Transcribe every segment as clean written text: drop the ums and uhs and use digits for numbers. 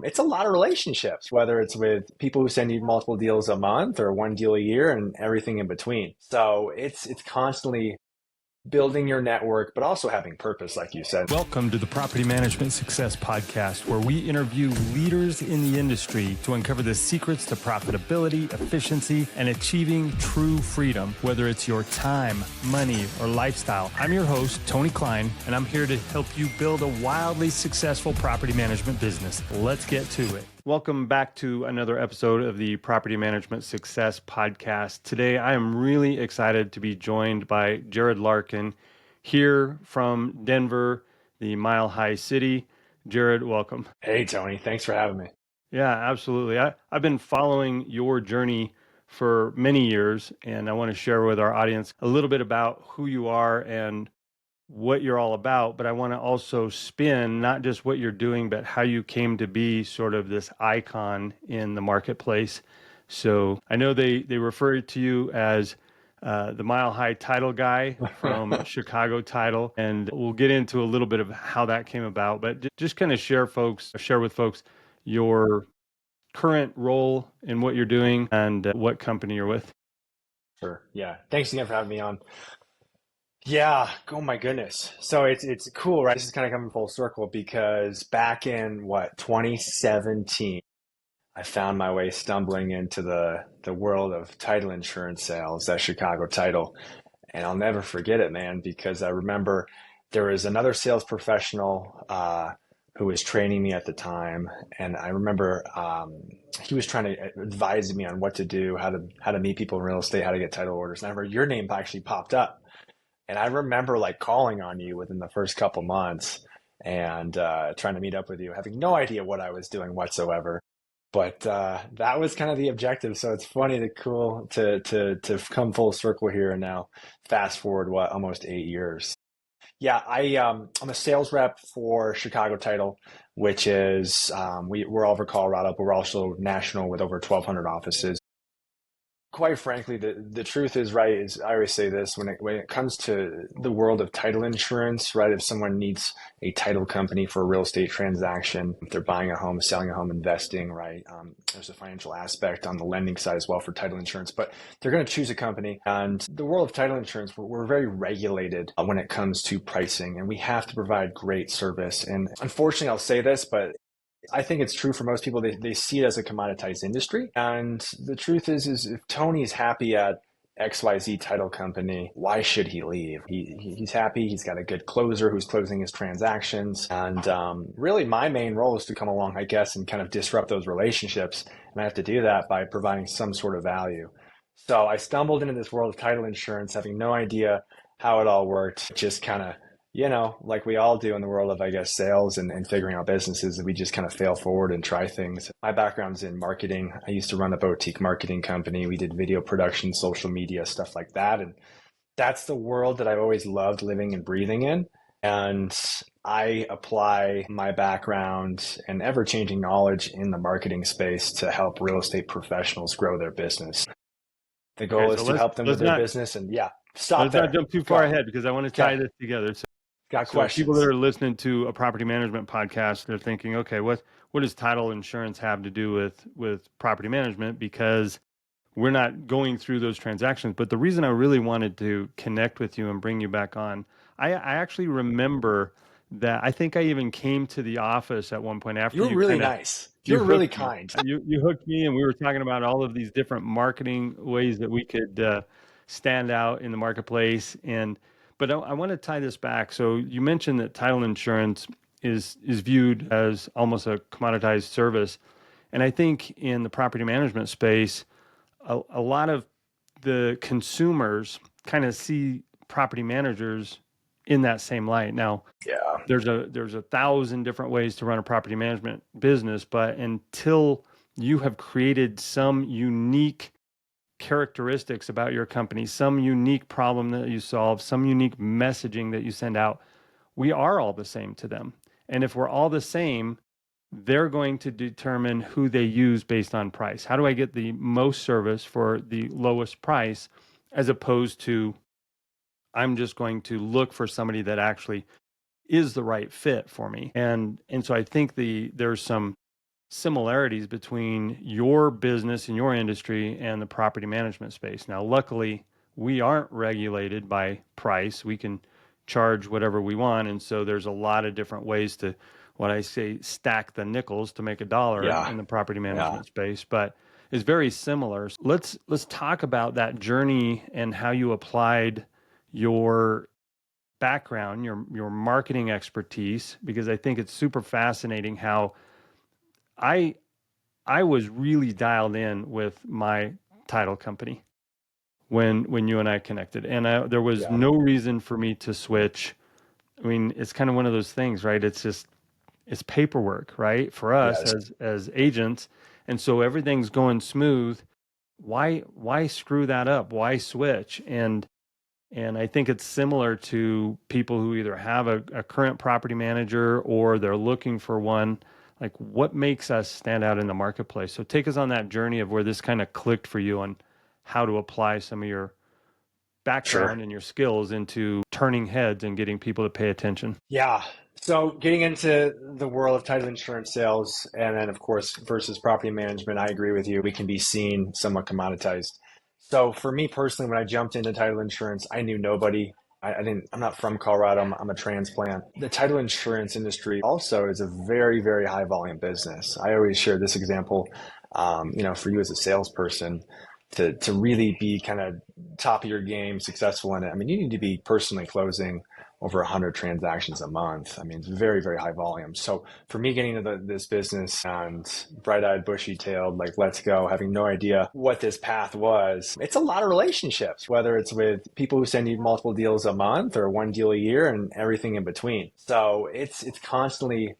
It's a lot of relationships, whether it's with people who send you multiple deals a month or one deal a year and everything in between. So it's constantly building your network, but also having purpose, like you said. Welcome to the Property Management Success Podcast, where we interview leaders in the industry to uncover the secrets to profitability, efficiency, and achieving true freedom, whether it's your time, money, or lifestyle. I'm your host, Tony Klein, and I'm here to help you build a wildly successful property management business. Let's get to it. Welcome back to another episode of the Property Management Success Podcast. Today, I am really excited to be joined by Jerad Larkin here from Denver, the Mile High City. Jerad, welcome. Hey, Tony. Thanks for having me. Yeah, absolutely. I've been following your journey for many years, and I want to share with our audience a little bit about who you are and what you're all about, but I want to also spin not just what you're doing, but how you came to be sort of this icon in the marketplace. So I know they refer to you as the Mile High Title guy from Chicago Title, and we'll get into a little bit of how that came about, but just kind of share with folks your current role in what you're doing and what company you're with. Sure. Yeah. Thanks again for having me on. Yeah. Oh my goodness. So it's cool, right? This is kind of coming full circle because back in 2017, I found my way stumbling into the world of title insurance sales at Chicago Title. And I'll never forget it, man, because I remember there was another sales professional who was training me at the time, and I remember he was trying to advise me on what to do, how to meet people in real estate, how to get title orders. And I remember your name actually popped up, and I remember like calling on you within the first couple months and trying to meet up with you, having no idea what I was doing whatsoever. But that was kind of the objective. So it's funny to come full circle here and now fast forward almost 8 years. Yeah, I'm a sales rep for Chicago Title, which is we're all over Colorado, but we're also national with over 1,200 offices. Quite frankly, the truth is, right, is I always say this when it comes to the world of title insurance, right? If someone needs a title company for a real estate transaction, if they're buying a home, selling a home, investing, right? There's a financial aspect on the lending side as well for title insurance, but they're going to choose a company. And the world of title insurance, we're very regulated when it comes to pricing, and we have to provide great service. And unfortunately, I'll say this, but I think it's true for most people. They see it as a commoditized industry. And the truth is if Tony's happy at XYZ title company, why should he leave? He's happy. He's got a good closer who's closing his transactions. And really, my main role is to come along, I guess, and kind of disrupt those relationships. And I have to do that by providing some sort of value. So I stumbled into this world of title insurance, having no idea how it all worked, just kind of like we all do in the world of, I guess, sales and figuring out businesses, we just kind of fail forward and try things. My background's in marketing. I used to run a boutique marketing company. We did video production, social media, stuff like that. And that's the world that I've always loved living and breathing in. And I apply my background and ever-changing knowledge in the marketing space to help real estate professionals grow their business. The goal is to help them with their business. And yeah, let's not jump too far ahead because I want to tie this together. Got So questions. People that are listening to a property management podcast, they're thinking, okay, what does title insurance have to do with property management? Because we're not going through those transactions. But the reason I really wanted to connect with you and bring you back on, I actually remember that I think I even came to the office at one point after you were really nice. You're really kind. You hooked me, and we were talking about all of these different marketing ways that we could stand out in the marketplace. But I want to tie this back. So you mentioned that title insurance is viewed as almost a commoditized service. And I think in the property management space, a lot of the consumers kind of see property managers in that same light. Now, yeah, there's a thousand different ways to run a property management business, but until you have created some unique characteristics about your company, some unique problem that you solve, some unique messaging that you send out, we are all the same to them. And if we're all the same, they're going to determine who they use based on price. How do I get the most service for the lowest price, as opposed to I'm just going to look for somebody that actually is the right fit for me. And so I think there's some similarities between your business and your industry and the property management space. Now, luckily, we aren't regulated by price. We can charge whatever we want. And so there's a lot of different ways to, what I say, stack the nickels to make a dollar Yeah. in the property Yeah. management space. But it's very similar. Let's talk about that journey and how you applied your background, your marketing expertise, because I think it's super fascinating how I I was really dialed in with my title company when you and I connected, and there was Yeah. no reason for me to switch. I mean, it's kind of one of those things, right? It's just it's paperwork, right, for us Yes. as agents, and so everything's going smooth. Why screw that up? Why switch? And I think it's similar to people who either have a current property manager or they're looking for one. Like, what makes us stand out in the marketplace? So take us on that journey of where this kind of clicked for you on how to apply some of your Sure. background and your skills into turning heads and getting people to pay attention. Yeah. So getting into the world of title insurance sales and then of course versus property management, I agree with you. We can be seen somewhat commoditized. So for me personally, when I jumped into title insurance, I knew nobody. I didn't, I'm not from Colorado. I'm a transplant. The title insurance industry also is a very, very high volume business. I always share this example, for you as a salesperson to really be kind of top of your game, successful in it. I mean, you need to be personally closing over 100 transactions a month. I mean, it's very, very high volume. So for me getting into this business and bright-eyed, bushy-tailed, like, let's go, having no idea what this path was, it's a lot of relationships, whether it's with people who send you multiple deals a month or one deal a year and everything in between. So it's constantly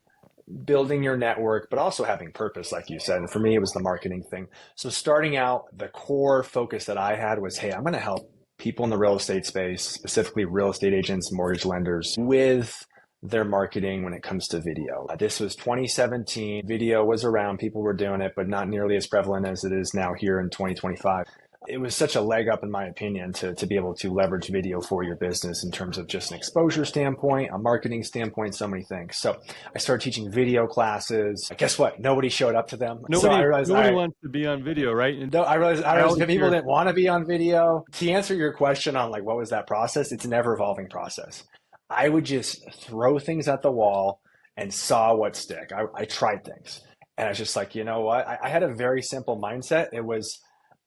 building your network, but also having purpose, like you said. And for me, it was the marketing thing. So starting out, the core focus that I had was, hey, I'm going to help people in the real estate space, specifically real estate agents, mortgage lenders, with their marketing when it comes to video. This was 2017. Video was around, people were doing it, but not nearly as prevalent as it is now here in 2025. It was such a leg up, in my opinion, to be able to leverage video for your business in terms of just an exposure standpoint, a marketing standpoint, so many things. So I started teaching video classes. Guess what? Nobody showed up to them. So I realized Nobody wants to be on video, right? And no, I I realized always that people hear, didn't want to be on video. To answer your question on like what was that process, it's an ever evolving process. I would just throw things at the wall and saw what stick. I tried things. And I was just like, you know what? I had a very simple mindset. It was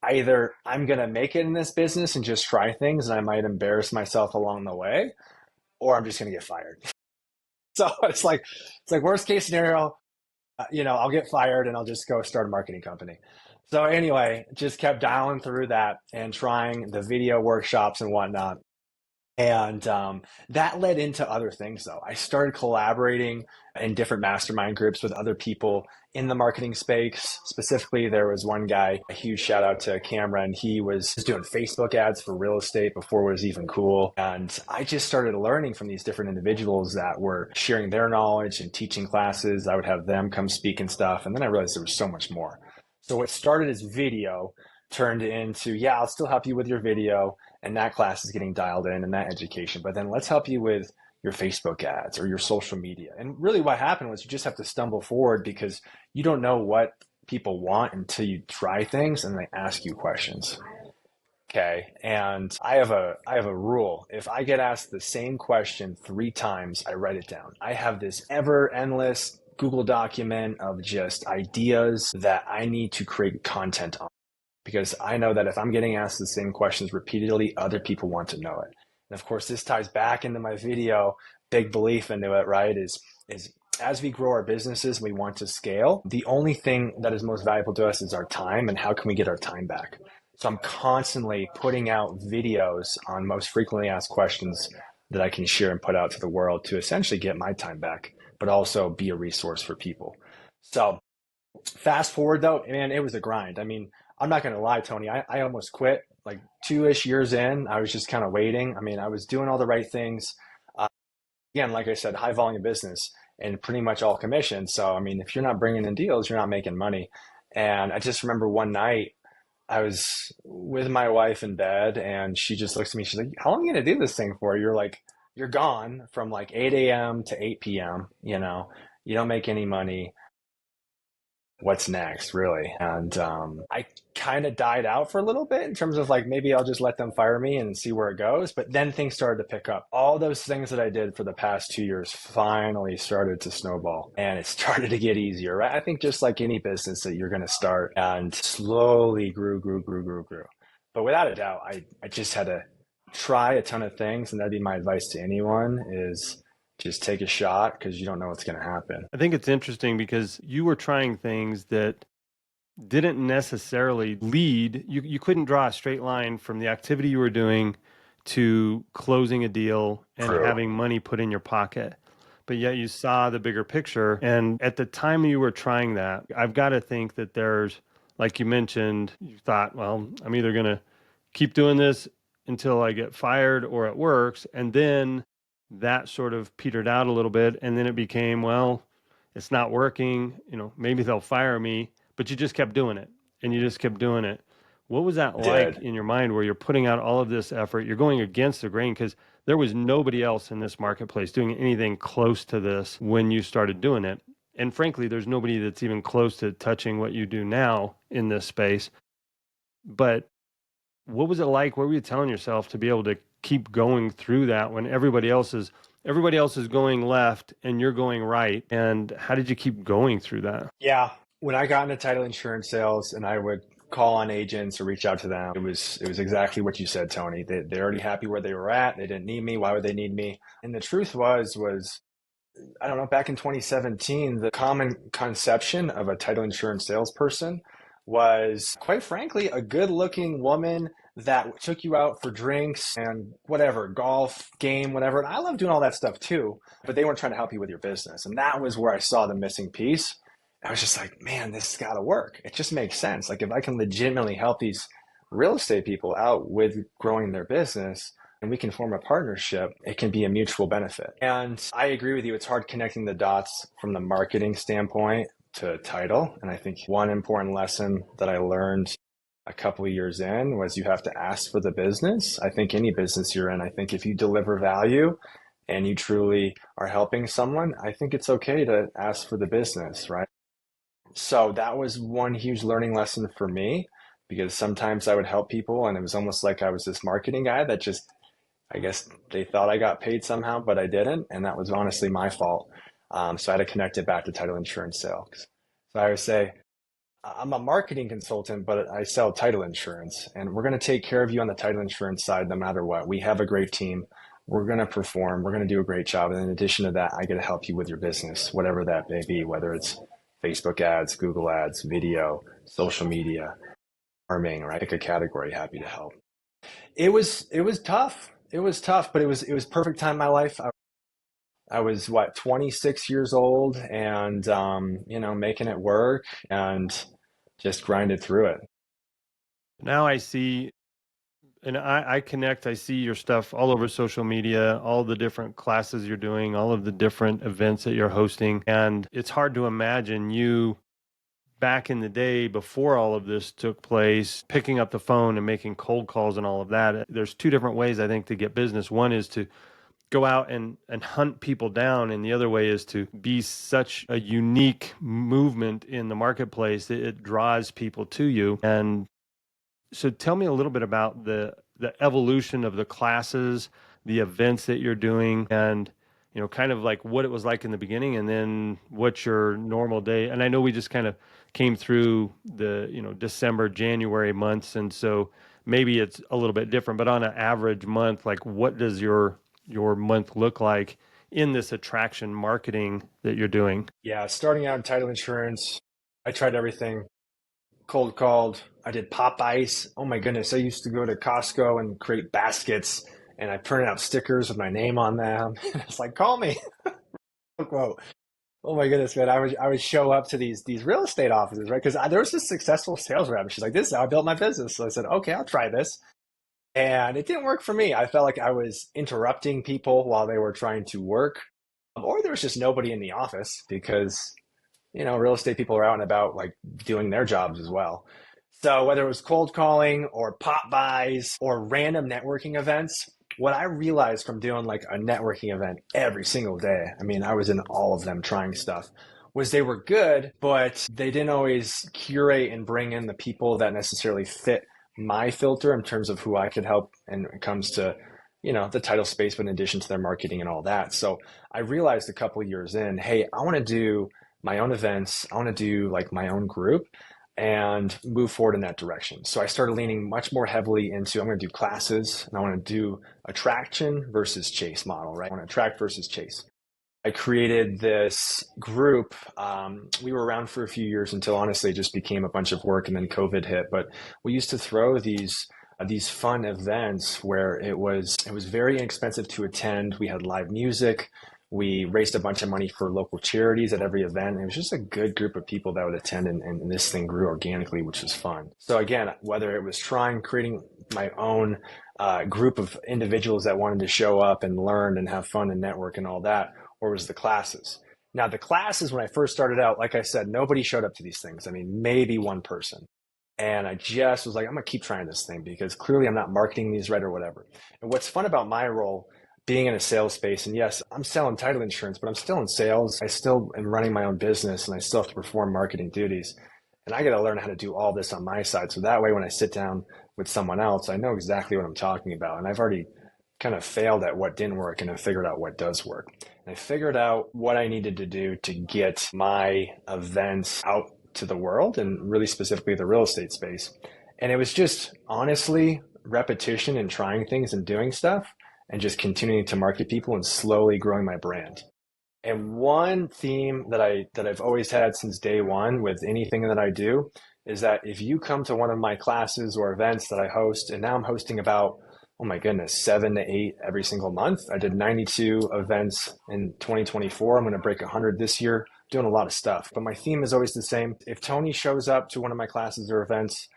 either I'm going to make it in this business and just try things and I might embarrass myself along the way, or I'm just going to get fired. So it's like worst case scenario, I'll get fired and I'll just go start a marketing company. So anyway, just kept dialing through that and trying the video workshops and whatnot. And that led into other things, though. I started collaborating in different mastermind groups with other people in the marketing space. Specifically, there was one guy, a huge shout out to Cameron. He was doing Facebook ads for real estate before it was even cool. And I just started learning from these different individuals that were sharing their knowledge and teaching classes. I would have them come speak and stuff. And then I realized there was so much more. So what started as video turned into, yeah, I'll still help you with your video and that class is getting dialed in and that education. But then let's help you with your Facebook ads or your social media. And really what happened was you just have to stumble forward because you don't know what people want until you try things and they ask you questions. Okay. And I have a rule. If I get asked the same question 3 times, I write it down. I have this ever endless Google document of just ideas that I need to create content on because I know that if I'm getting asked the same questions repeatedly, other people want to know it. And of course, this ties back into my video, big belief into it, right? Is as we grow our businesses, we want to scale. The only thing that is most valuable to us is our time and how can we get our time back? So I'm constantly putting out videos on most frequently asked questions that I can share and put out to the world to essentially get my time back, but also be a resource for people. So fast forward though, man, it was a grind. I mean, I'm not going to lie, Tony. I almost quit like 2-ish years in. I was just kind of waiting. I mean, I was doing all the right things. Uh, Again, like I said, high volume business and pretty much all commission. So, I mean, if you're not bringing in deals, you're not making money. And I just remember one night I was with my wife in bed and she just looks at me. She's like, how long are you going to do this thing for? You're gone from like 8 a.m. to 8 p.m. You don't make any money. what's next, really. And I kind of died out for a little bit in terms of like maybe I'll just let them fire me and see where it goes. But then things started to pick up. All those things that I did for the past 2 years finally started to snowball, and it started to get easier, right? I think just like any business that you're going to start, and slowly grew. But without a doubt, I just had to try a ton of things. And that'd be my advice to anyone is just take a shot because you don't know what's going to happen. I think it's interesting because you were trying things that didn't necessarily lead, you couldn't draw a straight line from the activity you were doing to closing a deal and True. having money put in your pocket. But yet you saw the bigger picture. And at the time you were trying that, I've got to think that there's, like you mentioned, you thought, well, I'm either going to keep doing this until I get fired or it works. And then that sort of petered out a little bit. And then it became, well, it's not working. Maybe they'll fire me, but you just kept doing it and you just kept doing it. What was that like Did. in your mind where you're putting out all of this effort? You're going against the grain because there was nobody else in this marketplace doing anything close to this when you started doing it. And frankly, there's nobody that's even close to touching what you do now in this space. But what was it like? What were you telling yourself to be able to keep going through that when everybody else is going left and you're going right? And how did you keep going through that? Yeah. When I got into title insurance sales and I would call on agents or reach out to them, it was exactly what you said, Tony. They're already happy where they were at. They didn't need me. Why would they need me? And the truth was I don't know, back in 2017, the common conception of a title insurance salesperson was, quite frankly, a good looking woman that took you out for drinks and whatever, golf, game, whatever. And I love doing all that stuff too, but they weren't trying to help you with your business. And that was where I saw the missing piece. I was just like, man, this has got to work. It just makes sense. Like, if I can legitimately help these real estate people out with growing their business, and we can form a partnership, it can be a mutual benefit. And I agree with you. It's hard connecting the dots from the marketing standpoint to title. And I think one important lesson that I learned a couple of years in was you have to ask for the business. I think any business you're in, I think if you deliver value and you truly are helping someone, I think it's okay to ask for the business, right? So that was one huge learning lesson for me because sometimes I would help people and it was almost like I was this marketing guy that just, I guess they thought I got paid somehow, but I didn't. And that was honestly my fault. So I had to connect it back to title insurance sales. So I would say, I'm a marketing consultant, but I sell title insurance, and we're going to take care of you on the title insurance side no matter what. We have a great team. We're going to perform. We're going to do a great job. And in addition to that, I get to help you with your business, whatever that may be, whether it's Facebook ads, Google ads, video, social media, farming, right? Pick a category, happy to help. It was tough. It was tough, but it was perfect time in my life. I was what, 26 years old and making it work and just grinded through it. Now I see, and I connect, I see your stuff all over social media, all the different classes you're doing, all of the different events that you're hosting. And it's hard to imagine you back in the day before all of this took place, picking up the phone and making cold calls and all of that. There's two different ways, I think, to get business. One is to go out and hunt people down, and the other way is to be such a unique movement in the marketplace that it draws people to you. And so tell me a little bit about the evolution of the classes, the events that you're doing, and kind of like what it was like in the beginning, and then what's your normal day. And I know we just kind of came through the December, January months, and so maybe it's a little bit different. But on an average month, like what does your month look like in this attraction marketing that you're doing? Yeah, starting out in title insurance, I tried everything. Cold called. I did pop ice. Oh my goodness. I used to go to Costco and create baskets and I printed out stickers with my name on them. It's like, call me. Quote. Oh my goodness, man. I would show up to these real estate offices, right? Because there was this successful sales rep. She's like, this is how I built my business. So I said, okay, I'll try this. And it didn't work for me. I felt like I was interrupting people while they were trying to work. Or there was just nobody in the office because real estate people are out and about like doing their jobs as well. So whether it was cold calling or pop buys or random networking events, what I realized from doing like a networking event every single day, I mean, I was in all of them trying stuff, was they were good, but they didn't always curate and bring in the people that necessarily fit my filter in terms of who I could help and when it comes to, the title space, but in addition to their marketing and all that. So I realized a couple years in, hey, I want to do my own events. I want to do like my own group and move forward in that direction. So I started leaning much more heavily into I'm going to do classes and I want to do attraction versus chase model, right? I want to attract versus chase. I created this group. We were around for a few years until honestly it just became a bunch of work and then COVID hit. But we used to throw these fun events where it was very inexpensive to attend. We had live music. We raised a bunch of money for local charities at every event. It was just a good group of people that would attend, and this thing grew organically, which was fun. So again, whether it was creating my own group of individuals that wanted to show up and learn and have fun and network and all that, or was the classes. Now, the classes, when I first started out, like I said, nobody showed up to these things. I mean, maybe one person. And I just was like, I'm going to keep trying this thing because clearly I'm not marketing these right or whatever. And what's fun about my role being in a sales space, and yes, I'm selling title insurance, but I'm still in sales. I still am running my own business and I still have to perform marketing duties. And I got to learn how to do all this on my side. So that way, when I sit down with someone else, I know exactly what I'm talking about. And I've already kind of failed at what didn't work and I figured out what does work. And I figured out what I needed to do to get my events out to the world and really specifically the real estate space. And it was just honestly repetition and trying things and doing stuff and just continuing to market people and slowly growing my brand. And one theme that I've always had since day one with anything that I do is that if you come to one of my classes or events that I host, and now I'm hosting about, oh my goodness, 7 to 8 every single month. I did 92 events in 2024. I'm going to break 100 this year, doing a lot of stuff. But my theme is always the same. If Tony shows up to one of my classes or events,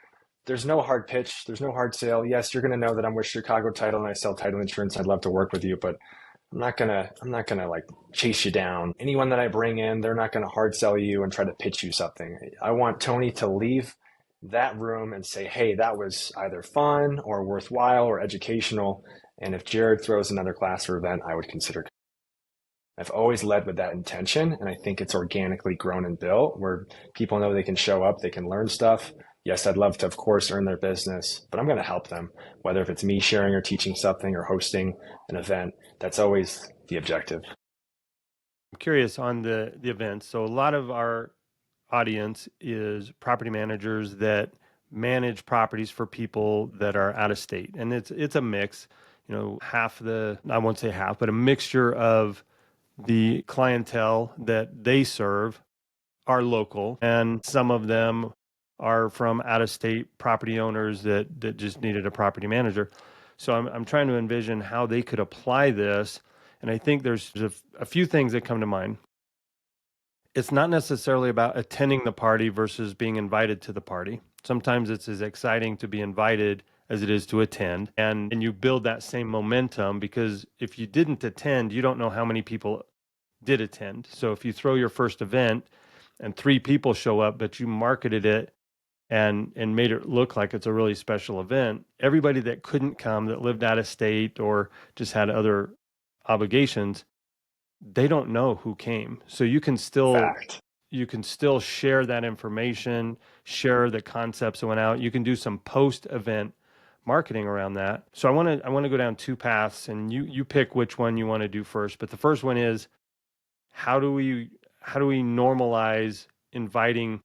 there's no hard pitch. There's no hard sale. Yes, you're going to know that I'm with Chicago Title and I sell title insurance. I'd love to work with you, but I'm not gonna like chase you down. Anyone that I bring in, they're not gonna hard sell you and try to pitch you something. I want Tony to leave that room and say, hey, that was either fun or worthwhile or educational. And if Jerad throws another class or event, I would consider. I've always led with that intention, and I think it's organically grown and built where people know they can show up, they can learn stuff. Yes, I'd love to, of course, earn their business, but I'm going to help them, whether if it's me sharing or teaching something or hosting an event. That's always the objective. I'm curious on the events. So a lot of our audience is property managers that manage properties for people that are out of state. And it's a mix, I won't say half, but a mixture of the clientele that they serve are local, and some of them are from out of state property owners that just needed a property manager. So I'm trying to envision how they could apply this. And I think there's a few things that come to mind. It's not necessarily about attending the party versus being invited to the party. Sometimes it's as exciting to be invited as it is to attend. And you build that same momentum because if you didn't attend, you don't know how many people did attend. So if you throw your first event and 3 people show up, but you marketed it and made it look like it's a really special event, everybody that couldn't come, that lived out of state or just had other obligations, they don't know who came. So Fact. you can still share that information, share the concepts that went out. You can do some post event marketing around that. So I want to go down 2 paths, and you pick which one you want to do first. But the first one is how do we normalize inviting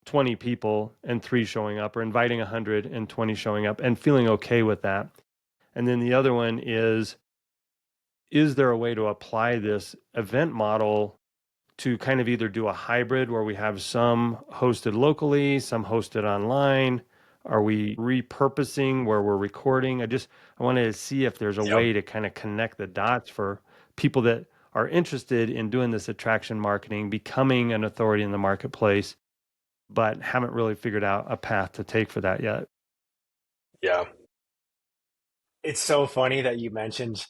20 people and 3 showing up, or inviting 120 showing up and feeling okay with that? And then the other one is there a way to apply this event model to kind of either do a hybrid where we have some hosted locally, some hosted online? Are we repurposing where we're recording? I wanted to see if there's a Yep. way to kind of connect the dots for people that are interested in doing this attraction marketing, becoming an authority in the marketplace, but haven't really figured out a path to take for that yet. Yeah. It's so funny that you mentioned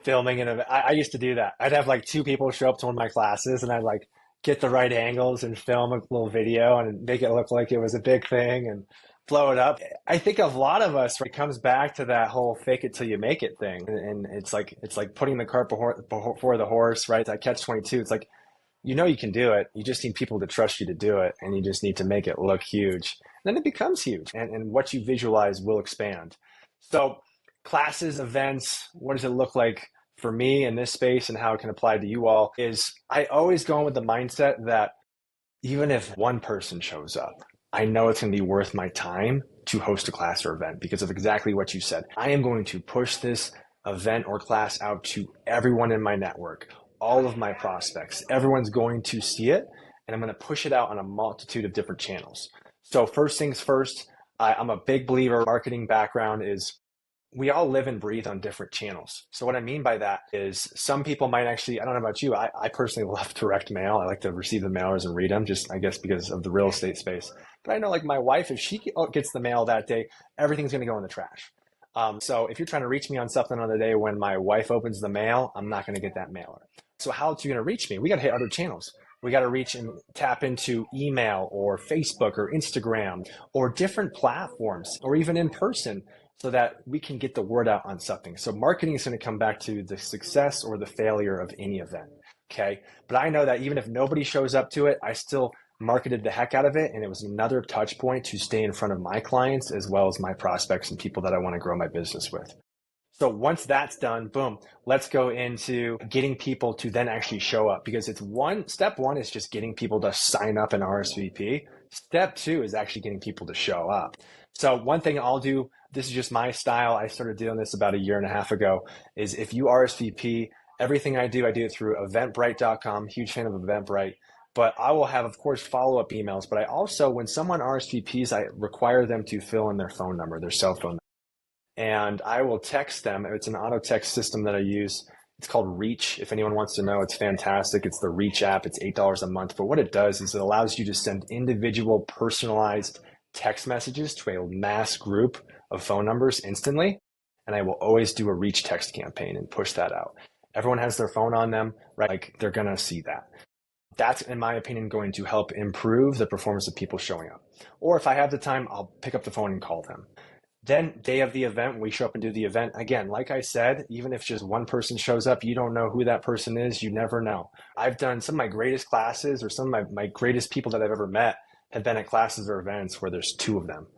filming an event. I used to do that. I'd have like 2 people show up to one of my classes and I'd like get the right angles and film a little video and make it look like it was a big thing and blow it up. I think a lot of us, it comes back to that whole fake it till you make it thing. And it's like putting the cart before the horse, right? That catch 22. It's like you know you can do it. You just need people to trust you to do it, and you just need to make it look huge. And then it becomes huge, and what you visualize will expand. So, classes, events, what does it look like for me in this space and how it can apply to you all? Is I always go in with the mindset that even if one person shows up, I know it's going to be worth my time to host a class or event because of exactly what you said. I am going to push this event or class out to everyone in my network, all of my prospects. Everyone's going to see it, and I'm going to push it out on a multitude of different channels. So first things first, I'm a big believer. Marketing background is we all live and breathe on different channels. So what I mean by that is some people might actually, I don't know about you, I personally love direct mail. I like to receive the mailers and read them, just I guess because of the real estate space. But I know like my wife, if she gets the mail that day, everything's going to go in the trash. So if you're trying to reach me on something on the day when my wife opens the mail, I'm not going to get that mailer. So how are you going to reach me? We got to hit other channels. We got to reach and tap into email or Facebook or Instagram or different platforms or even in person so that we can get the word out on something. So marketing is going to come back to the success or the failure of any event. Okay. But I know that even if nobody shows up to it, I still marketed the heck out of it. And it was another touch point to stay in front of my clients as well as my prospects and people that I want to grow my business with. So once that's done, boom, let's go into getting people to then actually show up because step one is just getting people to sign up and RSVP. Step two is actually getting people to show up. So one thing I'll do, this is just my style. I started doing this about a year and a half ago, is if you RSVP, everything I do it through eventbrite.com. Huge fan of Eventbrite. But I will have, of course, follow-up emails. But I also, when someone RSVPs, I require them to fill in their phone number, their cell phone, and I will text them. It's an auto text system that I use. It's called Reach. If anyone wants to know, it's fantastic. It's the Reach app. It's $8 a month. But what it does is it allows you to send individual personalized text messages to a mass group of phone numbers instantly. And I will always do a Reach text campaign and push that out. Everyone has their phone on them, right? Like they're going to see that. That's, in my opinion, going to help improve the performance of people showing up. Or if I have the time, I'll pick up the phone and call them. Then day of the event, we show up and do the event. Again, like I said, even if just one person shows up, you don't know who that person is. You never know. I've done some of my greatest classes or some of my greatest people that I've ever met have been at classes or events where there's two of them.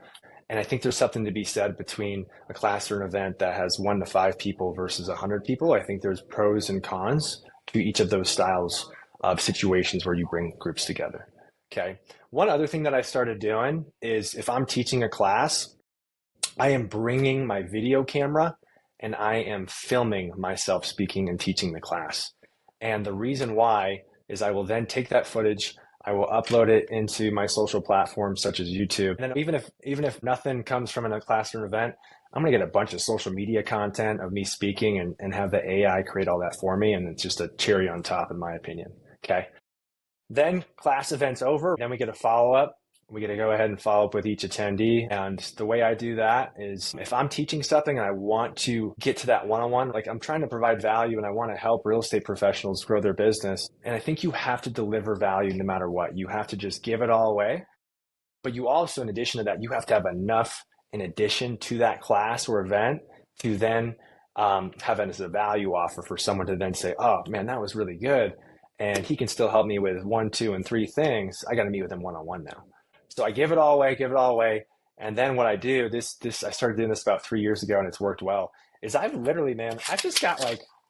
And I think there's something to be said between a class or an event that has 1 to 5 people versus 100 people. I think there's pros and cons to each of those styles of situations where you bring groups together. Okay. One other thing that I started doing is if I'm teaching a class, I am bringing my video camera and I am filming myself speaking and teaching the class. And the reason why is I will then take that footage, I will upload it into my social platforms such as YouTube. And then even if nothing comes from a class or an event, I'm going to get a bunch of social media content of me speaking and have the AI create all that for me. And it's just a cherry on top, in my opinion. Okay. Then class event's over. Then we get a follow up. We get to go ahead and follow up with each attendee. And the way I do that is if I'm teaching something and I want to get to that one-on-one, like I'm trying to provide value and I want to help real estate professionals grow their business. And I think you have to deliver value no matter what. You have to just give it all away. But you also, in addition to that, you have to have enough in addition to that class or event to then have it as a value offer for someone to then say, oh man, that was really good. And he can still help me with 1, 2, and 3 things. I got to meet with him one-on-one now. So I give it all away. And then what I do, I started doing this about 3 years ago and it's worked well, is I've just got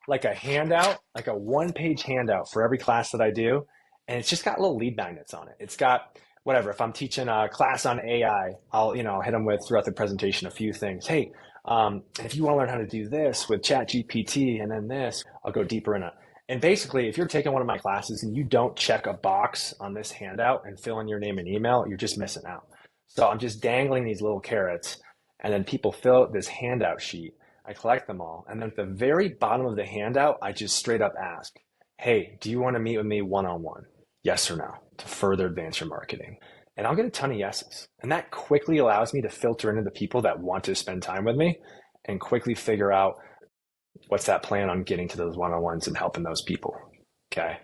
like a handout, like a 1-page handout for every class that I do. And it's just got little lead magnets on it. It's got whatever. If I'm teaching a class on AI, I'll hit them with throughout the presentation a few things. Hey, if you want to learn how to do this with Chat GPT and then this, I'll go deeper in it. And basically, if you're taking one of my classes and you don't check a box on this handout and fill in your name and email, you're just missing out. So I'm just dangling these little carrots, and then people fill out this handout sheet. I collect them all. And then at the very bottom of the handout, I just straight up ask, hey, do you want to meet with me one-on-one? Yes or no, to further advance your marketing. And I'll get a ton of yeses. And that quickly allows me to filter into the people that want to spend time with me and quickly figure out what's that plan on getting to those one-on-ones and helping those people. Okay.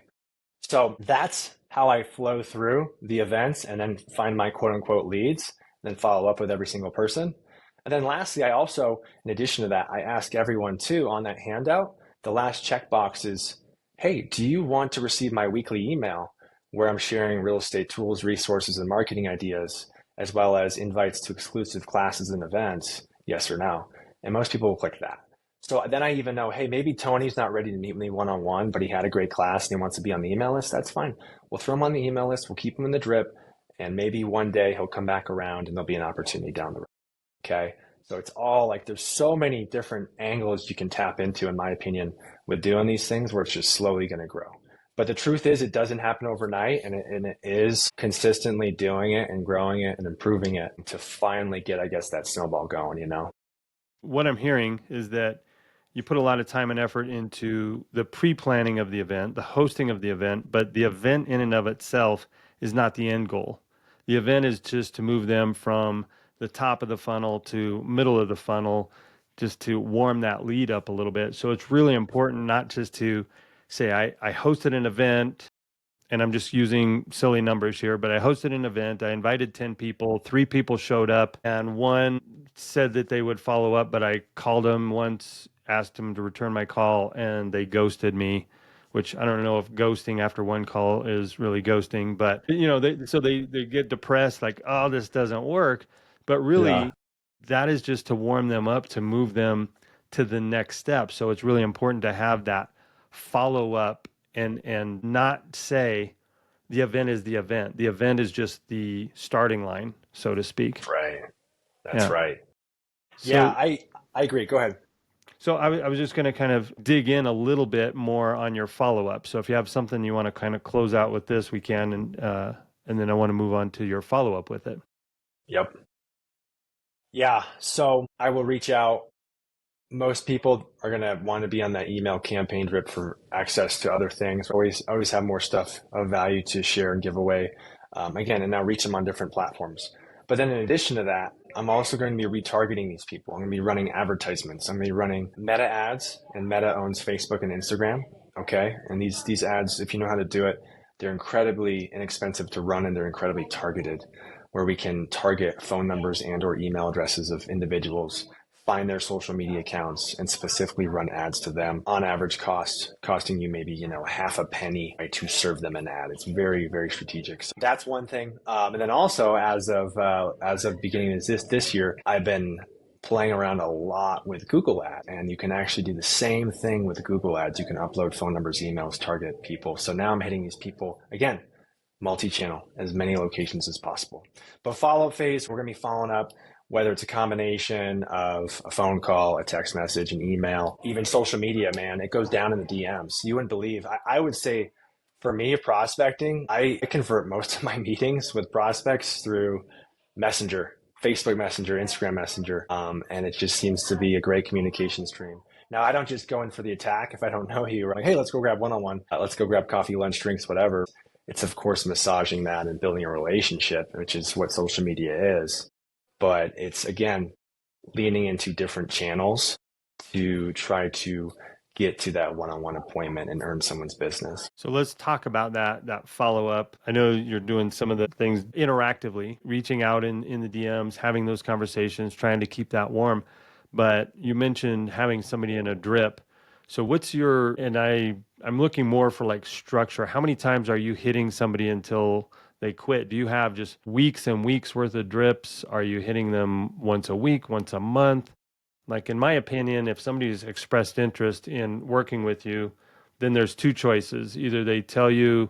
So that's how I flow through the events and then find my quote unquote leads, then follow up with every single person. And then lastly, I also, in addition to that, I ask everyone too on that handout, the last checkbox is, hey, do you want to receive my weekly email where I'm sharing real estate tools, resources, and marketing ideas, as well as invites to exclusive classes and events? Yes or no? And most people will click that. So then I even know, hey, maybe Tony's not ready to meet me one on one, but he had a great class and he wants to be on the email list. That's fine. We'll throw him on the email list. We'll keep him in the drip. And maybe one day he'll come back around and there'll be an opportunity down the road. Okay. So it's all like there's so many different angles you can tap into, in my opinion, with doing these things where it's just slowly going to grow. But the truth is, it doesn't happen overnight, and it is consistently doing it and growing it and improving it to finally get, I guess, that snowball going, you know? What I'm hearing is that you put a lot of time and effort into the pre-planning of the event, the hosting of the event, but the event in and of itself is not the end goal. The event is just to move them from the top of the funnel to middle of the funnel, just to warm that lead up a little bit. So it's really important not just to say, I hosted an event, and I'm just using silly numbers here, but I hosted an event. I invited 10 people, 3 people showed up, and one said that they would follow up, but I called them once, asked them to return my call, and they ghosted me, which I don't know if ghosting after one call is really ghosting, but they get depressed, like, oh, this doesn't work. But Yeah. really, that is just to warm them up, to move them to the next step. So it's really important to have that follow up and not say the event is the event. The event is just the starting line, so to speak. Right. That's Yeah. right. Yeah, So I agree. Go ahead. I was just going to kind of dig in a little bit more on your follow up. So if you have something you want to kind of close out with this, we can, and then I want to move on to your follow up with it. Yep. Yeah. So I will reach out. Most people are going to want to be on that email campaign drip for access to other things. Always have more stuff of value to share and give away. Again, and now reach them on different platforms. But then in addition to that, I'm also going to be retargeting these people. I'm going to be running advertisements. I'm going to be running Meta ads, and Meta owns Facebook and Instagram. Okay. And these ads, if you know how to do it, they're incredibly inexpensive to run and they're incredibly targeted, where we can target phone numbers and or email addresses of individuals, find their social media accounts, and specifically run ads to them on average costing you maybe, half a penny, right, to serve them an ad. It's very, very strategic. So that's one thing. And then also as of beginning of this year, I've been playing around a lot with Google Ads, and you can actually do the same thing with Google Ads. You can upload phone numbers, emails, target people. So now I'm hitting these people again, multi-channel, as many locations as possible. But follow-up phase, we're going to be following up, whether it's a combination of a phone call, a text message, an email, even social media, man. It goes down in the DMs. You wouldn't believe. I would say for me, prospecting, I convert most of my meetings with prospects through Messenger, Facebook Messenger, Instagram Messenger. And it just seems to be a great communication stream. Now, I don't just go in for the attack if I don't know you. Like, hey, let's go grab one-on-one. Let's go grab coffee, lunch, drinks, whatever. It's, of course, massaging that and building a relationship, which is what social media is. But it's, again, leaning into different channels to try to get to that one-on-one appointment and earn someone's business. So let's talk about that follow up. I know you're doing some of the things interactively, reaching out in the DMs, having those conversations, trying to keep that warm. But you mentioned having somebody in a drip. So what's your, and I'm looking more for like structure. How many times are you hitting somebody until they quit? Do you have just weeks and weeks worth of drips? Are you hitting them once a week, once a month? Like, in my opinion, if somebody's expressed interest in working with you, then there's two choices. Either they tell you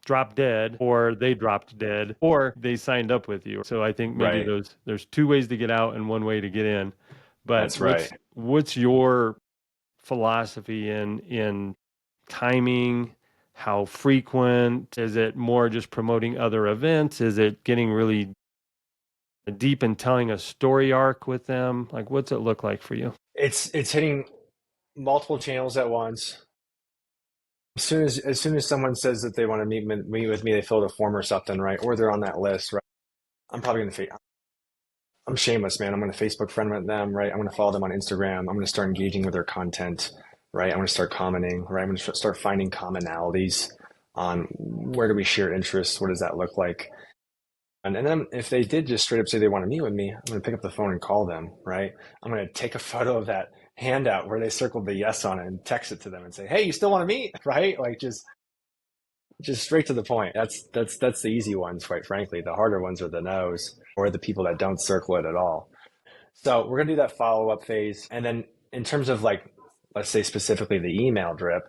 drop dead, or they dropped dead, or they signed up with you. So I think maybe Right. there's two ways to get out and one way to get in. But That's right. what's your philosophy in timing? How frequent? Is it more just promoting other events? Is it getting really deep and telling a story arc with them? Like, what's it look like for you? It's hitting multiple channels at once. As soon as someone says that they want to meet with me, they fill out a form or something, right? Or they're on that list, right? I'm probably gonna I'm shameless, man. I'm gonna Facebook friend with them, right? I'm gonna follow them on Instagram. I'm gonna start engaging with their content, right? I'm gonna start commenting, right? I'm gonna start finding commonalities on where do we share interests? What does that look like? And then if they did just straight up say they want to meet with me, I'm going to pick up the phone and call them, right? I'm going to take a photo of that handout where they circled the yes on it and text it to them and say, "Hey, you still want to meet?" Right? Like just straight to the point. That's the easy ones, quite frankly. The harder ones are the no's or the people that don't circle it at all. So we're gonna do that follow up phase, and then in terms of like, let's say specifically the email drip,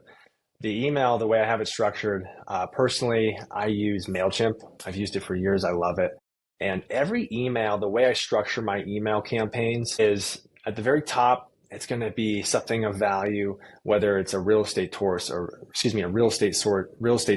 the email, the way I have it structured, personally, I use MailChimp. I've used it for years. I love it. And every email, the way I structure my email campaigns is at the very top, it's going to be something of value, whether it's a real estate course or, excuse me, a real estate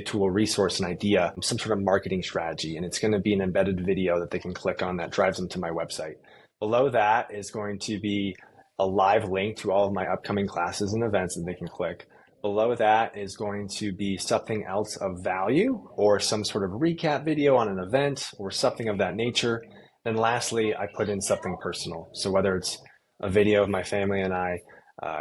tool, resource, an idea, some sort of marketing strategy. And it's going to be an embedded video that they can click on that drives them to my website. Below that is going to be a live link to all of my upcoming classes and events that they can click. Below that is going to be something else of value or some sort of recap video on an event or something of that nature. Then lastly, I put in something personal. So whether it's a video of my family and I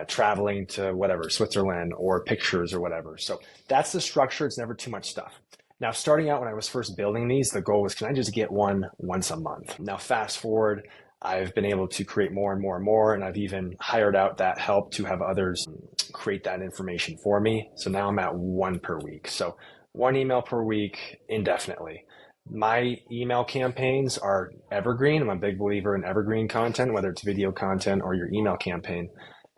traveling to whatever, Switzerland, or pictures or whatever. So that's the structure. It's never too much stuff. Now, starting out when I was first building these, the goal was, can I just get one once a month? Now, fast forward, I've been able to create more and more and more, and I've even hired out that help to have others create that information for me. So now I'm at one per week. So one email per week indefinitely. My email campaigns are evergreen. I'm a big believer in evergreen content, whether it's video content or your email campaign.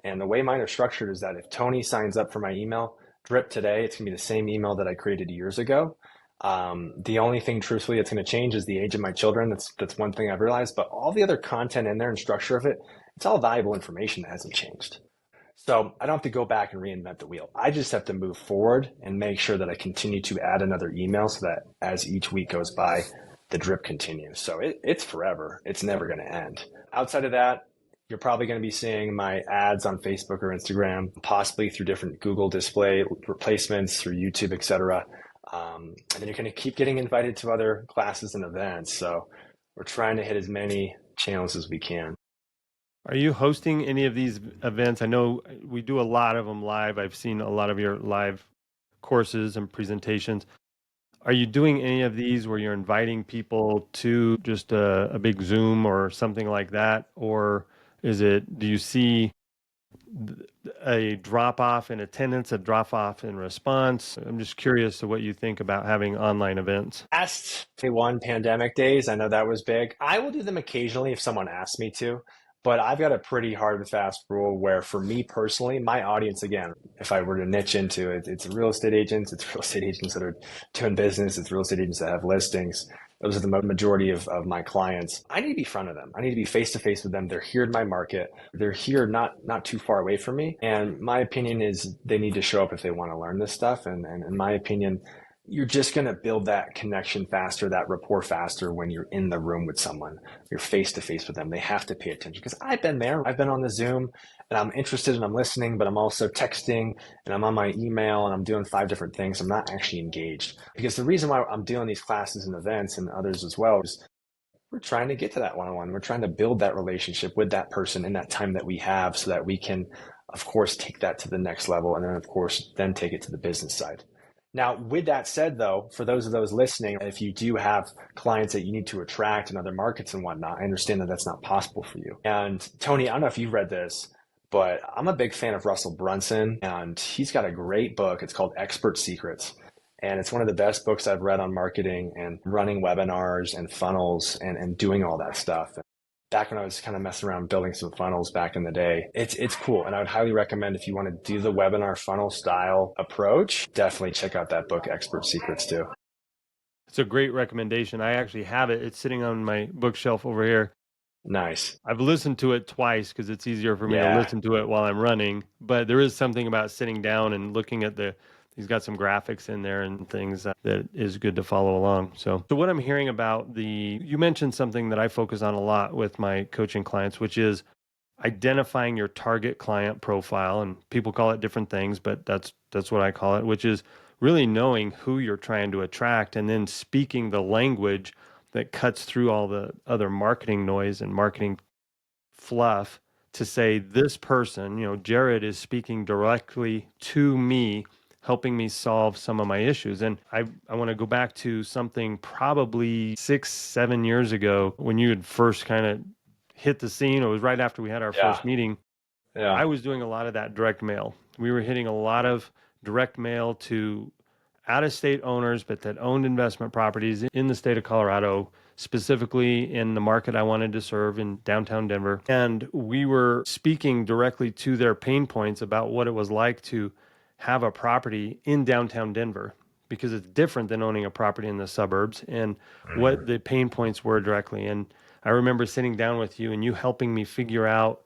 And the way mine are structured is that if Tony signs up for my email drip today, it's going to be the same email that I created years ago. The only thing, truthfully, that's going to change is the age of my children. That's one thing I've realized. But all the other content in there and structure of it, it's all valuable information that hasn't changed. So I don't have to go back and reinvent the wheel. I just have to move forward and make sure that I continue to add another email so that as each week goes by, the drip continues. So it's forever. It's never going to end. Outside of that, you're probably going to be seeing my ads on Facebook or Instagram, possibly through different Google display replacements, through YouTube, etc. And then you're going to keep getting invited to other classes and events. So we're trying to hit as many channels as we can. Are you hosting any of these events? I know we do a lot of them live. I've seen a lot of your live courses and presentations. Are you doing any of these where you're inviting people to just a big Zoom or something like that? Or do you see a drop off in attendance, a drop off in response? I'm just curious to what you think about having online events. Last one pandemic days, I know that was big. I will do them occasionally if someone asks me to, but I've got a pretty hard and fast rule where for me personally, my audience, again, if I were to niche into it, it's real estate agents, it's real estate agents that are doing business, it's real estate agents that have listings. Those are the majority of my clients. I need to be in front of them. I need to be face to face with them. They're here in my market. They're here not too far away from me. And my opinion is they need to show up if they want to learn this stuff. And in my opinion, you're just going to build that connection faster, that rapport faster when you're in the room with someone. You're face to face with them. They have to pay attention because I've been there. I've been on the Zoom and I'm interested and I'm listening, but I'm also texting and I'm on my email and I'm doing 5 different things. I'm not actually engaged because the reason why I'm doing these classes and events and others as well is we're trying to get to that one-on-one. We're trying to build that relationship with that person in that time that we have so that we can, of course, take that to the next level. And then, of course, then take it to the business side. Now, with that said, though, for those of those listening, if you do have clients that you need to attract in other markets and whatnot, I understand that that's not possible for you. And Tony, I don't know if you've read this, but I'm a big fan of Russell Brunson, and he's got a great book. It's called Expert Secrets. And it's one of the best books I've read on marketing and running webinars and funnels and doing all that stuff. Back when I was kind of messing around building some funnels back in the day, it's cool. And I would highly recommend if you want to do the webinar funnel style approach, definitely check out that book, Expert Secrets, too. It's a great recommendation. I actually have it. It's sitting on my bookshelf over here. Nice. I've listened to it twice because it's easier for me to Yeah. listen to it while I'm running. But there is something about sitting down and looking at he's got some graphics in there and things that is good to follow along. So what I'm hearing about you mentioned something that I focus on a lot with my coaching clients, which is identifying your target client profile. And people call it different things, but that's what I call it, which is really knowing who you're trying to attract and then speaking the language that cuts through all the other marketing noise and marketing fluff to say this person, Jerad is speaking directly to me, helping me solve some of my issues. And I want to go back to something probably 6-7 years ago when you had first kind of hit the scene. It was right after we had our Yeah. first meeting. Yeah. I was doing a lot of that direct mail. We were hitting a lot of direct mail to out of state owners, but that owned investment properties in the state of Colorado, specifically in the market I wanted to serve in downtown Denver. And we were speaking directly to their pain points about what it was like to have a property in downtown Denver, because it's different than owning a property in the suburbs, and what Mhm. the pain points were directly. And I remember sitting down with you and you helping me figure out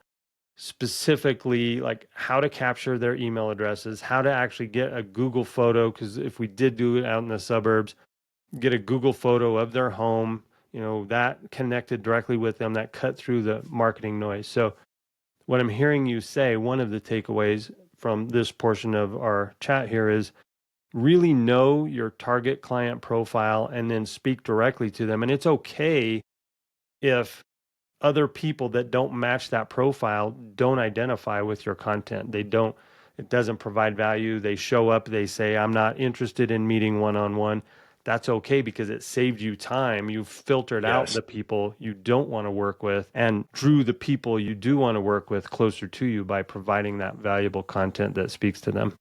specifically like how to capture their email addresses, how to actually get a Google photo. Because if we did do it out in the suburbs, get a Google photo of their home, that connected directly with them, that cut through the marketing noise. So, what I'm hearing you say, one of the takeaways from this portion of our chat here is really know your target client profile and then speak directly to them. And it's okay if other people that don't match that profile don't identify with your content. It doesn't provide value. They show up, they say, I'm not interested in meeting one on one. That's okay, because it saved you time. You've filtered out Yes. the people you don't want to work with and drew the people you do want to work with closer to you by providing that valuable content that speaks to them.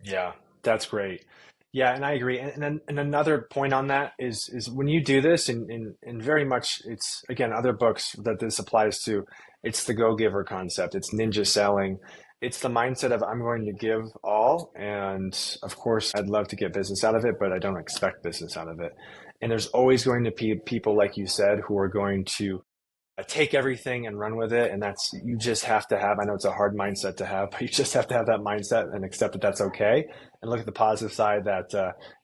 Yeah, that's great. Yeah, and I agree. And another point on that is when you do this, and very much it's again other books that this applies to. It's the go-giver concept. It's ninja selling. It's the mindset of I'm going to give all, and of course I'd love to get business out of it, but I don't expect business out of it. And there's always going to be people, like you said, who are going to take everything and run with it. And that's, you just have to have, I know it's a hard mindset to have, but you just have to have that mindset and accept that that's okay. And look at the positive side that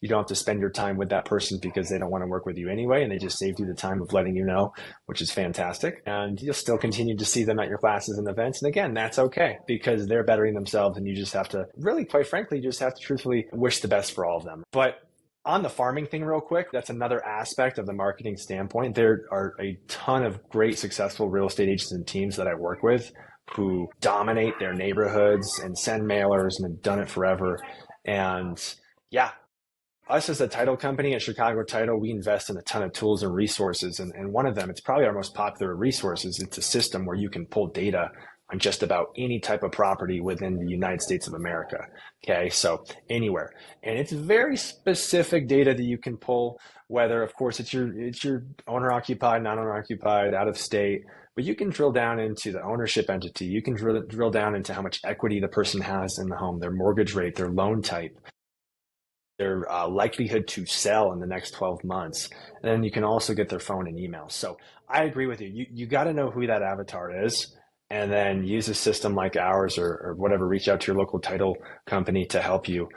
you don't have to spend your time with that person because they don't want to work with you anyway. And they just saved you the time of letting you know, which is fantastic. And you'll still continue to see them at your classes and events. And again, that's okay because they're bettering themselves. And you just have to really, quite frankly, you just have to truthfully wish the best for all of them. But on the farming thing, real quick, that's another aspect of the marketing standpoint. There are a ton of great, successful real estate agents and teams that I work with who dominate their neighborhoods and send mailers and have done it forever. And yeah, us as a title company at Chicago Title, we invest in a ton of tools and resources. And one of them, it's probably our most popular resources. It's a system where you can pull data on just about any type of property within the United States of America. Okay, so anywhere. And it's very specific data that you can pull, whether of course it's your owner occupied, non-owner occupied, out of state, but you can drill down into the ownership entity. You can drill down into how much equity the person has in the home, their mortgage rate, their loan type, their likelihood to sell in the next 12 months. And then you can also get their phone and email. So I agree with you. You got to know who that avatar is and then use a system like ours or whatever, reach out to your local title company to help you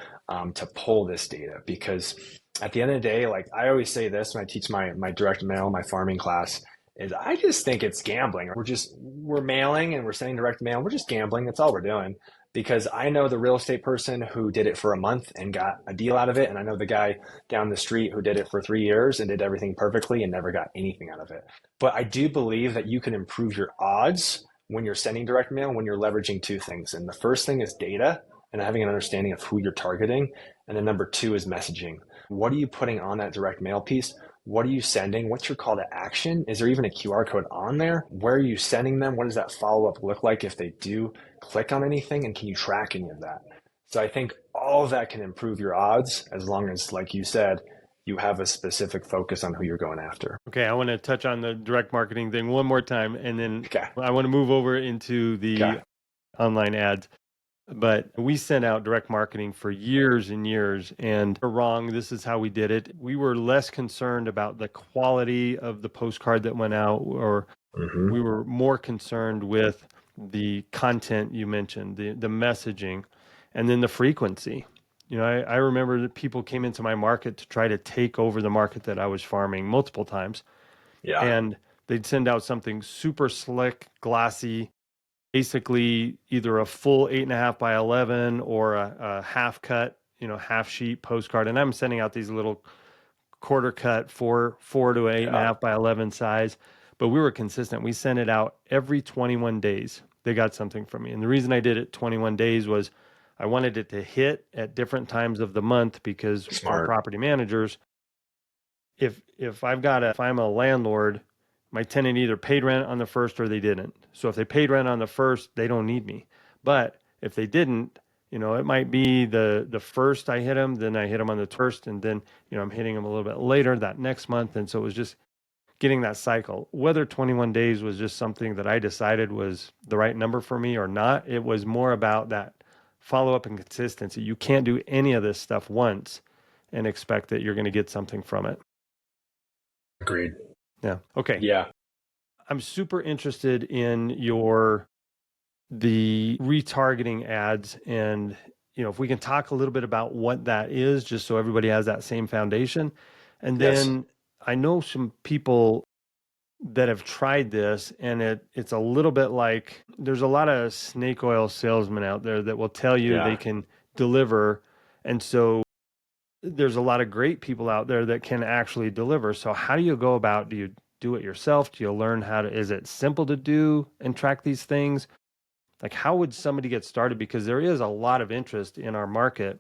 to pull this data. Because at the end of the day, like I always say this when I teach my direct mail, my farming class, is I just think it's gambling. We're mailing and we're sending direct mail. We're just gambling. That's all we're doing because I know the real estate person who did it for a month and got a deal out of it. And I know the guy down the street who did it for 3 years and did everything perfectly and never got anything out of it. But I do believe that you can improve your odds when you're sending direct mail, when you're leveraging two things. And the first thing is data and having an understanding of who you're targeting. And then number two is messaging. What are you putting on that direct mail piece? What are you sending? What's your call to action? Is there even a QR code on there? Where are you sending them? What does that follow up look like if they do click on anything? And can you track any of that? So I think all of that can improve your odds as long as, like you said, you have a specific focus on who you're going after. Okay, I want to touch on the direct marketing thing one more time, and then Okay. I want to move over into Okay. the online ads. But we sent out direct marketing for years and years, and we're wrong. This is how we did it. We were less concerned about the quality of the postcard that went out, or Mm-hmm. we were more concerned with the content you mentioned, the messaging, and then the frequency. I remember that people came into my market to try to take over the market that I was farming multiple times, Yeah. and they'd send out something super slick, glossy, basically either a full 8.5 by 11 or a half cut, half sheet postcard. And I'm sending out these little quarter cut four to eight and a Yeah. half by 11 size. But we were consistent. We sent it out every 21 days. They got something from me. And the reason I did it 21 days was I wanted it to hit at different times of the month, because our Smart. property managers, if I'm a landlord, my tenant either paid rent on the first or they didn't. So if they paid rent on the first, they don't need me. But if they didn't, it might be the first I hit them, then I hit them on the first, and then, I'm hitting them a little bit later that next month. And so it was just getting that cycle. Whether 21 days was just something that I decided was the right number for me or not, it was more about that follow up and consistency. You can't do any of this stuff once and expect that you're going to get something from it. Agreed. Yeah. Okay. Yeah. I'm super interested in the retargeting ads, and if we can talk a little bit about what that is, just so everybody has that same foundation. And Yes. then I know some people that have tried this, and it's a little bit like there's a lot of snake oil salesmen out there that will tell you they Yeah. can deliver. And so there's a lot of great people out there that can actually deliver. So how do you go about, do you do it yourself? Do you learn is it simple to do and track these things? Like, how would somebody get started? Because there is a lot of interest in our market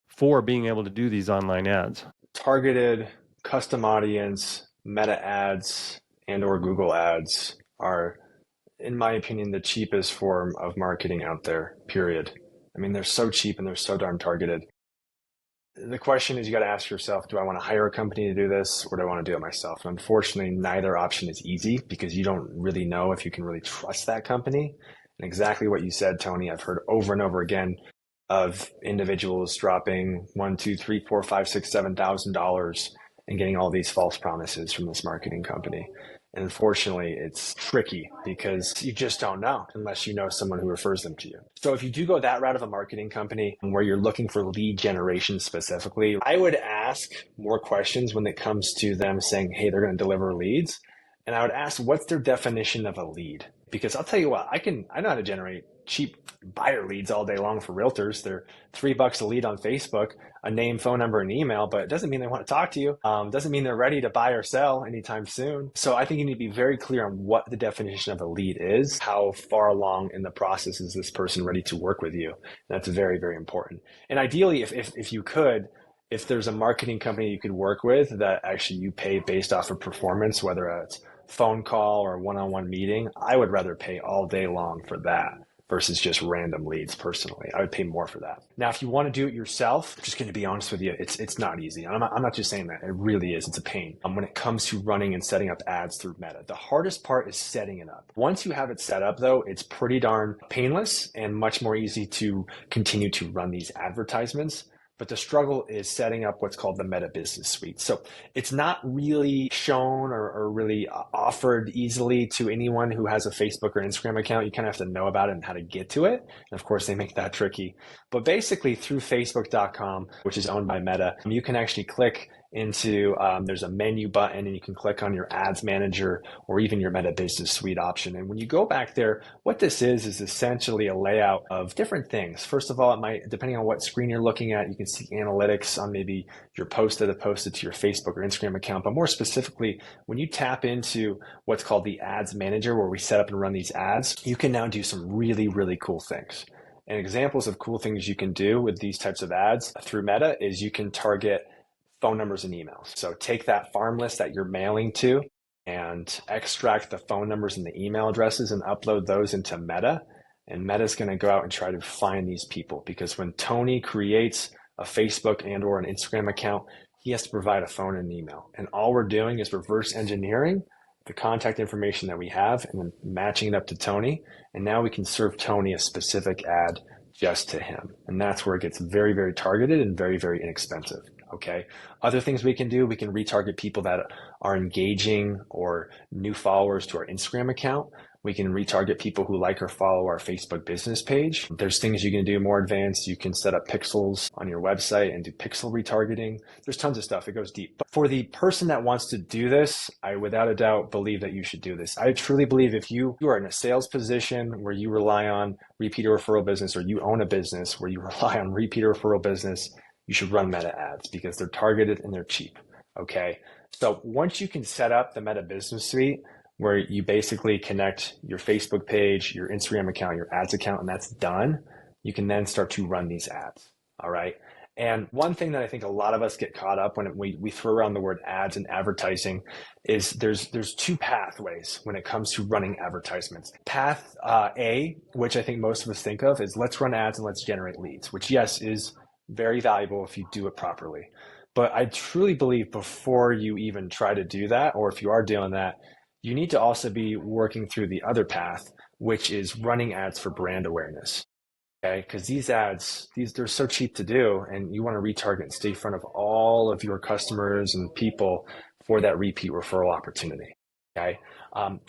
for being able to do these online ads. Targeted custom audience, meta ads, and or Google ads are, in my opinion, the cheapest form of marketing out there, period. I mean, they're so cheap and they're so darn targeted. The question is, you got to ask yourself, do I want to hire a company to do this, or do I want to do it myself? And unfortunately, neither option is easy because you don't really know if you can really trust that company. And exactly what you said, Tony, I've heard over and over again of individuals dropping one, two, three, four, five, six, $7,000 and getting all these false promises from this marketing company. And unfortunately, it's tricky because you just don't know unless you know someone who refers them to you. So if you do go that route of a marketing company where you're looking for lead generation specifically, I would ask more questions when it comes to them saying, hey, they're going to deliver leads. And I would ask, what's their definition of a lead? Because I'll tell you what, I know how to generate cheap buyer leads all day long for realtors. They're $3 a lead on Facebook, a name, phone number, and email, but it doesn't mean they want to talk to you. Doesn't mean they're ready to buy or sell anytime soon. So I think you need to be very clear on what the definition of a lead is. How far along in the process is this person ready to work with you? And that's very, very important. And ideally, if you could, if there's a marketing company you could work with that actually you pay based off of performance, whether it's phone call or one-on-one meeting, I would rather pay all day long for that versus just random leads. Personally, I would pay more for that. Now, if you want to do it yourself, I'm just going to be honest with you, it's not easy. I'm not just saying that. It really is. It's a pain. When it comes to running and setting up ads through Meta, the hardest part is setting it up. Once you have it set up, though, it's pretty darn painless and much more easy to continue to run these advertisements. But the struggle is setting up what's called the Meta Business Suite. So it's not really shown or really offered easily to anyone who has a Facebook or Instagram account. You kind of have to know about it and how to get to it. And of course, they make that tricky. But basically, through Facebook.com, which is owned by Meta, you can actually click into there's a menu button and you can click on your ads manager or even your Meta Business Suite option. And when you go back there, what this is essentially a layout of different things. First of all, it might, depending on what screen you're looking at, you can see analytics on maybe your post that have posted to your Facebook or Instagram account. But more specifically, when you tap into what's called the ads manager, where we set up and run these ads, you can now do some really, really cool things. And examples of cool things you can do with these types of ads through Meta is you can target phone numbers and emails. So take that farm list that you're mailing to and extract the phone numbers and the email addresses and upload those into Meta. And Meta's going to go out and try to find these people, because when Tony creates a Facebook and or an Instagram account, he has to provide a phone and an email. And all we're doing is reverse engineering the contact information that we have and then matching it up to Tony. And now we can serve Tony a specific ad just to him. And that's where it gets very, very targeted and very, very inexpensive. Okay. Other things we can do, we can retarget people that are engaging or new followers to our Instagram account. We can retarget people who like or follow our Facebook business page. There's things you can do more advanced. You can set up pixels on your website and do pixel retargeting. There's tons of stuff. It goes deep. But for the person that wants to do this, I without a doubt believe that you should do this. I truly believe if you are in a sales position where you rely on repeat referral business, or you own a business where you rely on repeat referral business, you should run Meta ads because they're targeted and they're cheap. Okay. So once you can set up the Meta Business Suite, where you basically connect your Facebook page, your Instagram account, your ads account, and that's done, you can then start to run these ads. All right. And one thing that I think a lot of us get caught up when we throw around the word ads and advertising is there's two pathways when it comes to running advertisements. Path A, which I think most of us think of, is let's run ads and let's generate leads, which yes is very valuable if you do it properly. But I truly believe before you even try to do that, or if you are doing that, you need to also be working through the other path, which is running ads for brand awareness. Okay, because these ads, they're so cheap to do, and you want to retarget and stay in front of all of your customers and people for that repeat referral opportunity. Okay,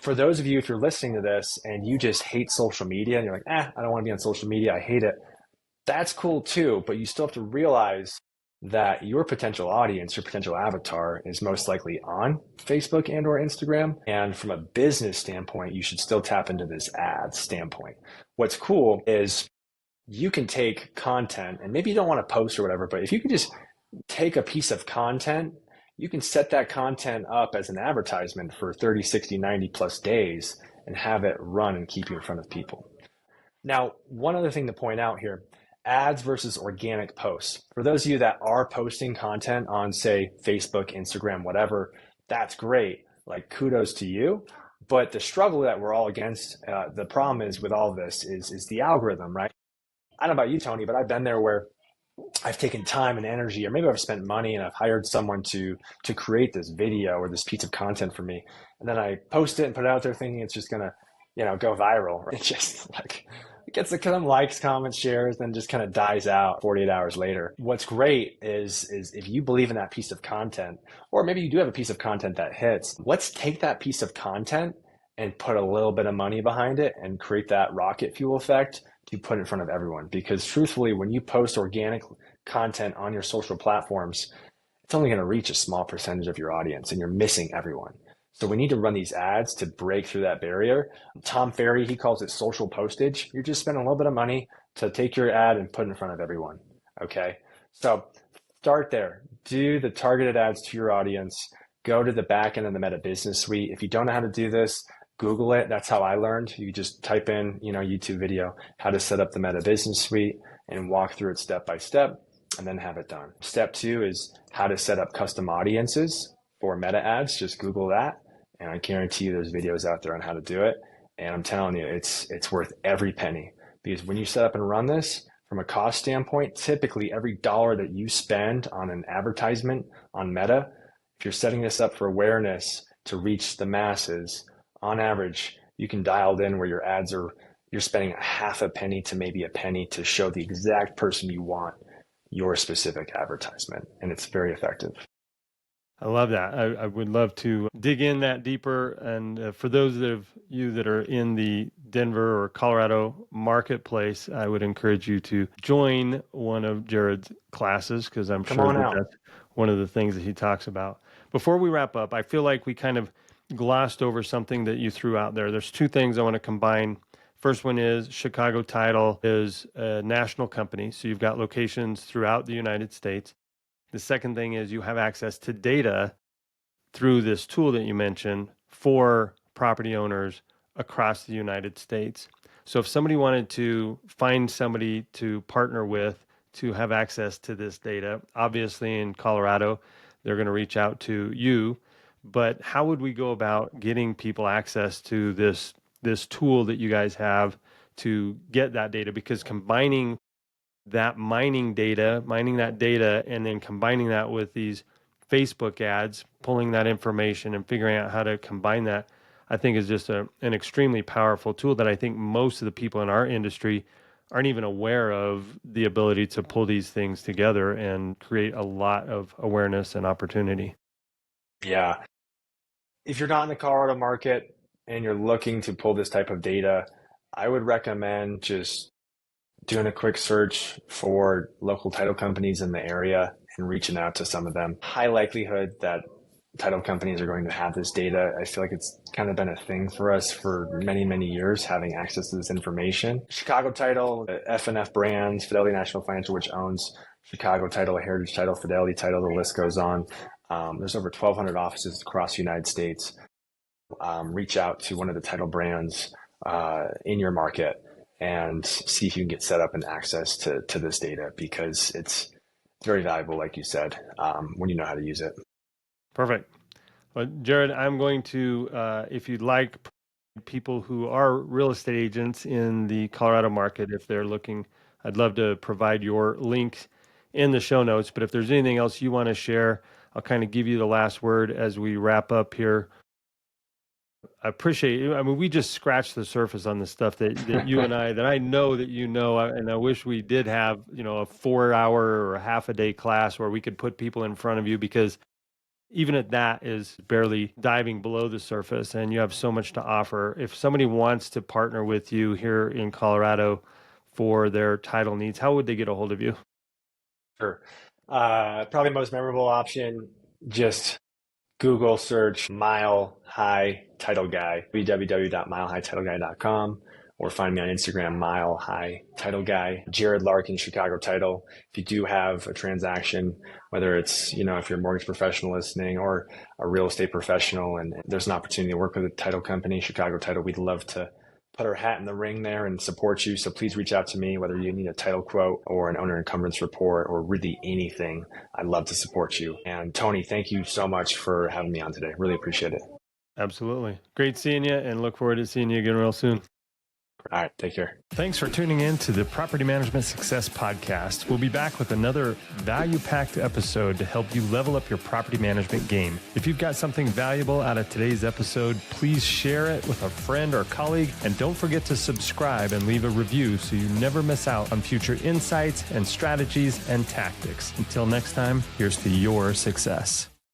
for those of you, if you're listening to this and you just hate social media and you're like, I don't want to be on social media, I hate it. That's cool too, but you still have to realize that your potential audience, your potential avatar is most likely on Facebook and or Instagram. And from a business standpoint, you should still tap into this ad standpoint. What's cool is you can take content and maybe you don't want to post or whatever, but if you can just take a piece of content, you can set that content up as an advertisement for 30, 60, 90 plus days and have it run and keep you in front of people. Now, one other thing to point out here, ads versus organic posts. For those of you that are posting content on, say, Facebook, Instagram, whatever, that's great. Like, kudos to you. But the struggle that we're all against, the problem is with all of this is the algorithm, right? I don't know about you, Tony, but I've been there where I've taken time and energy, or maybe I've spent money and I've hired someone to create this video or this piece of content for me, and then I post it and put it out there thinking it's just gonna, go viral. It just like it gets some likes, comments, shares, then just kind of dies out 48 hours later. What's great is if you believe in that piece of content, or maybe you do have a piece of content that hits, let's take that piece of content and put a little bit of money behind it and create that rocket fuel effect to put in front of everyone. Because truthfully, when you post organic content on your social platforms, it's only going to reach a small percentage of your audience and you're missing everyone. So we need to run these ads to break through that barrier. Tom Ferry, he calls it social postage. You're just spending a little bit of money to take your ad and put it in front of everyone. Okay. So start there. Do the targeted ads to your audience. Go to the back end of the Meta Business Suite. If you don't know how to do this, Google it. That's how I learned. You just type in, YouTube video, how to set up the Meta Business Suite and walk through it step by step and then have it done. Step 2 is how to set up custom audiences for meta ads. Just Google that. And I guarantee you there's videos out there on how to do it. And I'm telling you, it's worth every penny, because when you set up and run this from a cost standpoint, typically every dollar that you spend on an advertisement on Meta, if you're setting this up for awareness to reach the masses, on average, you can dial it in where your ads you're spending a half a penny to maybe a penny to show the exact person you want your specific advertisement. And it's very effective. I love that. I would love to dig in that deeper. And for those of you that are in the Denver or Colorado marketplace, I would encourage you to join one of Jerad's classes, because I'm sure that that's one of the things that he talks about. Before we wrap up, I feel like we kind of glossed over something that you threw out there. There's two things I want to combine. First one is Chicago Title is a national company, so you've got locations throughout the United States. The second thing is you have access to data through this tool that you mentioned for property owners across the United States. So if somebody wanted to find somebody to partner with to have access to this data, obviously in Colorado, they're going to reach out to you. But how would we go about getting people access to this tool that you guys have to get that data? Because combining mining that data, and then combining that with these Facebook ads, pulling that information and figuring out how to combine that, I think is just an extremely powerful tool that I think most of the people in our industry aren't even aware of, the ability to pull these things together and create a lot of awareness and opportunity. Yeah. If you're not in the Colorado market and you're looking to pull this type of data, I would recommend just doing a quick search for local title companies in the area and reaching out to some of them. High likelihood that title companies are going to have this data. I feel like it's kind of been a thing for us for many, many years, having access to this information. Chicago Title, F&F Brands, Fidelity National Financial, which owns Chicago Title, Heritage Title, Fidelity Title, the list goes on. There's over 1,200 offices across the United States. Reach out to one of the title brands in your market and see if you can get set up and access to this data, because It's very valuable, like you said, when you know how to use it. Perfect. Well, Jerad, I'm going to, if you'd like, people who are real estate agents in the Colorado market, if they're looking, I'd love to provide your links in the show notes. But if there's anything else you want to share, I'll kind of give you the last word as we wrap up here. I appreciate you. I mean, we just scratched the surface on the stuff that you and I, that I know that you know, and I wish we did have, a 4 hour or a half a day class where we could put people in front of you, because even at that is barely diving below the surface, and you have so much to offer. If somebody wants to partner with you here in Colorado for their title needs, how would they get a hold of you? Sure. Probably most memorable option, just Google search Mile High Title Guy, www.milehighhtitleguy.com, or find me on Instagram, Mile High Title Guy. Jerad Larkin, Chicago Title. If you do have a transaction, whether it's, if you're a mortgage professional listening or a real estate professional, and there's an opportunity to work with a title company, Chicago Title, we'd love to put our hat in the ring there and support you. So please reach out to me, whether you need a title quote or an owner encumbrance report or really anything. I'd love to support you. And Tony, thank you so much for having me on today. Really appreciate it. Absolutely. Great seeing you, and look forward to seeing you again real soon. All right, take care. Thanks for tuning in to the Property Management Success Podcast. We'll be back with another value-packed episode to help you level up your property management game. If you've got something valuable out of today's episode, please share it with a friend or colleague, and don't forget to subscribe and leave a review so you never miss out on future insights and strategies and tactics. Until next time, here's to your success.